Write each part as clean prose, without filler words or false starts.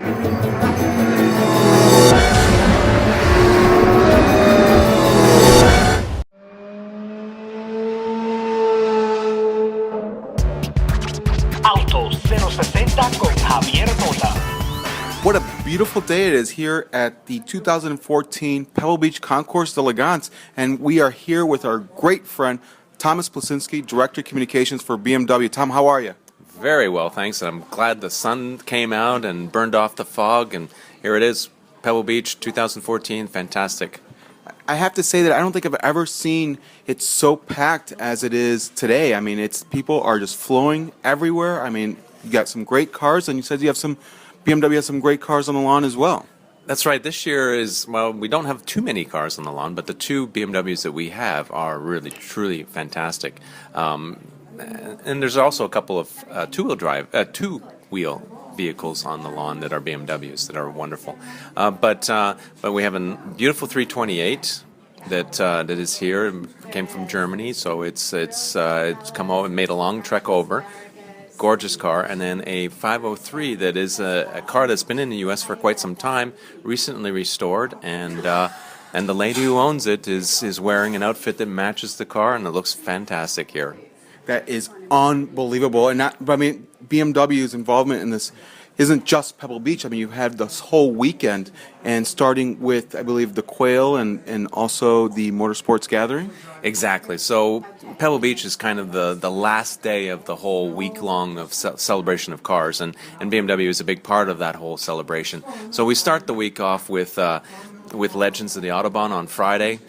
Auto 060 con Javier Mota. What a beautiful day it is here at the 2014 Pebble Beach Concours d'Elegance, and we are here with our great friend Thomas Plasinski, Director of Communications for BMW. Tom, how are you? Very well, thanks. I'm glad the sun came out and burned off the fog, and here it is, Pebble Beach 2014, fantastic. I have to say that I don't think I've ever seen it so packed as it is today. I mean, people are just flowing everywhere. I mean, you got some great cars, and you said BMW has some great cars on the lawn as well. That's right, this year we don't have too many cars on the lawn, but the two BMWs that we have are really, truly fantastic. And there's also a couple of two-wheel vehicles on the lawn that are BMWs that are wonderful. But we have a beautiful 328 that is here. It came from Germany, so it's come over and made a long trek over. Gorgeous car, and then a 503 that is a car that's been in the U.S. for quite some time, recently restored, and the lady who owns it is wearing an outfit that matches the car, and it looks fantastic here. That is unbelievable. And BMW's involvement in this isn't just Pebble Beach. I mean, you had this whole weekend, and starting with, I believe, the Quail and also the Motorsports Gathering. Exactly. So Pebble Beach is kind of the last day of the whole week-long of celebration of cars, and BMW is a big part of that whole celebration. So we start the week off with Legends of the Autobahn on Friday,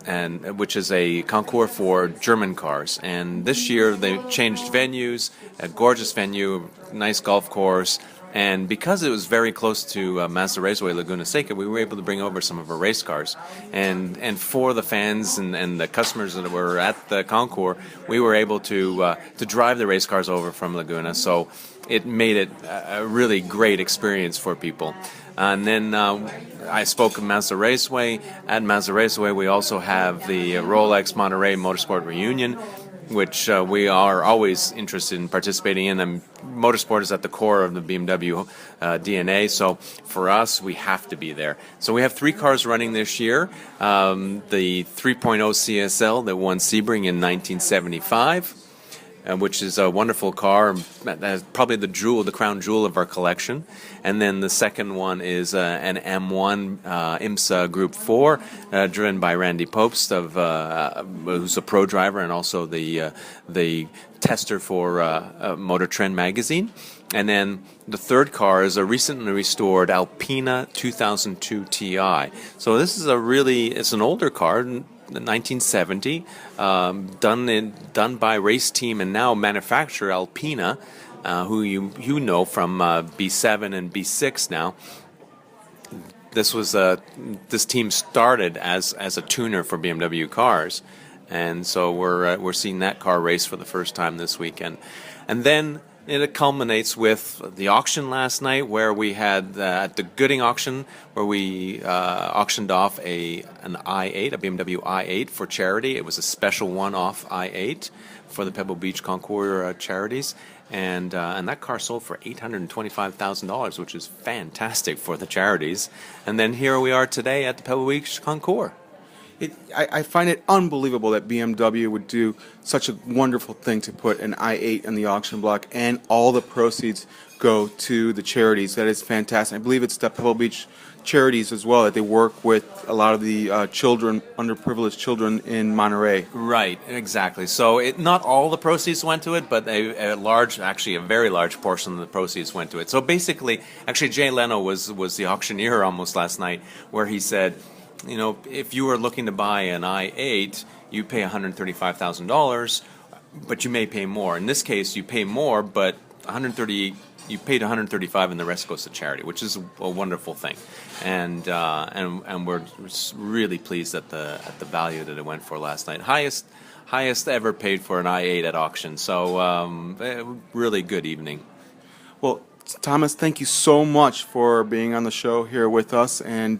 and which is a concours for German cars. And this year they changed venues, a gorgeous venue, nice golf course. And because it was very close to Mazda Raceway Laguna Seca, we were able to bring over some of our race cars. And for the fans and the customers that were at the concours, we were able to drive the race cars over from Laguna. So it made it a really great experience for people. And then I spoke of Mazda Raceway. At Mazda Raceway, we also have the Rolex Monterey Motorsport Reunion, which we are always interested in participating in. And motorsport is at the core of the BMW DNA, so for us, we have to be there. So we have three cars running this year. The 3.0 CSL that won Sebring in 1975, which is a wonderful car, probably the crown jewel of our collection. And then the second one is an M1 IMSA Group 4, driven by Randy Popst, who's a pro driver and also the tester for Motor Trend magazine. And then the third car is a recently restored Alpina 2002 Ti. So this is it's an older car, 1970, done by race team and now manufacturer Alpina, who you know from B7 and B6 now. This team started as a tuner for BMW cars, and so we're seeing that car race for the first time this weekend, and then it culminates with the auction last night, where we had at the Gooding auction, where we auctioned off an i8, a BMW i8 for charity. It was a special one-off i8 for the Pebble Beach Concours charities, and that car sold for $825,000, which is fantastic for the charities. And then here we are today at the Pebble Beach Concours. I find it unbelievable that BMW would do such a wonderful thing to put an i8 in the auction block, and all the proceeds go to the charities. That is fantastic. I believe it's the Pebble Beach charities as well, that they work with a lot of the children, underprivileged children in Monterey. Right, exactly. So not all the proceeds went to it, but a very large portion of the proceeds went to it. So basically, actually Jay Leno was the auctioneer almost last night, where he said, you know, if you were looking to buy an i8, you pay $135,000, but you may pay more. In this case, you pay more, but you paid $135,000 and the rest goes to charity, which is a wonderful thing. And we're really pleased at the value that it went for last night. Highest ever paid for an i8 at auction. So really good evening. Well, Thomas, thank you so much for being on the show here with us, and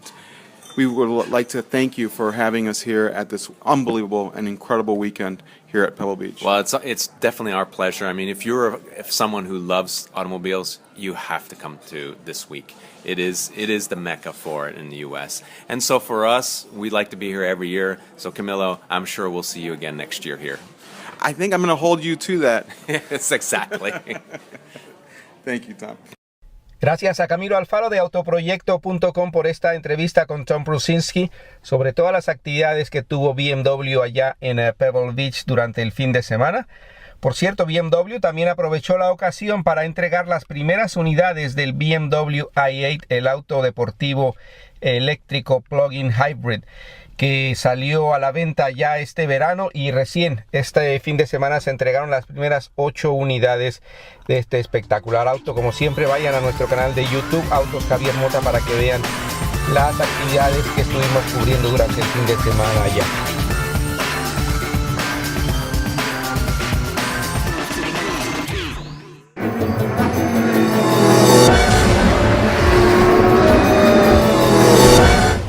we would like to thank you for having us here at this unbelievable and incredible weekend here at Pebble Beach. Well, it's definitely our pleasure. I mean, if someone who loves automobiles, you have to come to this week. It is the mecca for it in the U.S. And so for us, we like to be here every year. So Camilo, I'm sure we'll see you again next year here. I think I'm going to hold you to that. It's exactly. Thank you, Tom. Gracias a Camilo Alfaro de autoproyecto.com por esta entrevista con Tom Prusinski sobre todas las actividades que tuvo BMW allá en Pebble Beach durante el fin de semana. Por cierto, BMW también aprovechó la ocasión para entregar las primeras unidades del BMW i8, el auto deportivo eléctrico plug-in hybrid, que salió a la venta ya este verano, y recién este fin de semana se entregaron las primeras 8 unidades de este espectacular auto. Como siempre, vayan a nuestro canal de YouTube, Autos Javier Mota, para que vean las actividades que estuvimos cubriendo durante el fin de semana allá.